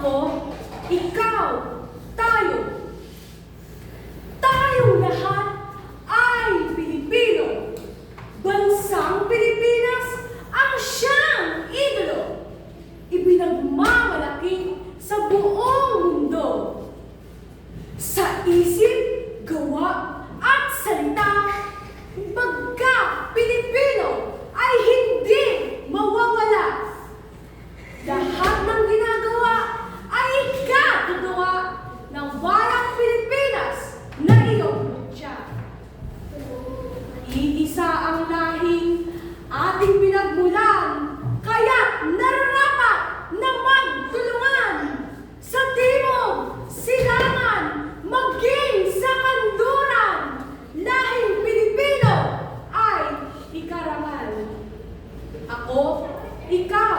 Ako, ikaw, tayo. Tayong lahat ay Pilipino. Bansang Pilipinas ang siyang idolo. Ibinagmamalaki sa buong mundo. Sa isip, gawa, at salita, pagka Pilipino ay hindi mawawala. Lahat ng ginagawa ay ikatutuwa ng bayang Pilipinas na iyong lutya. Iisa ang lahing ating pinagmulan, kaya't nararapat na magtulungan sa timog, silangan, maging sa kanluran. Lahing Pilipino ay ikarangal. Ako, ikaw,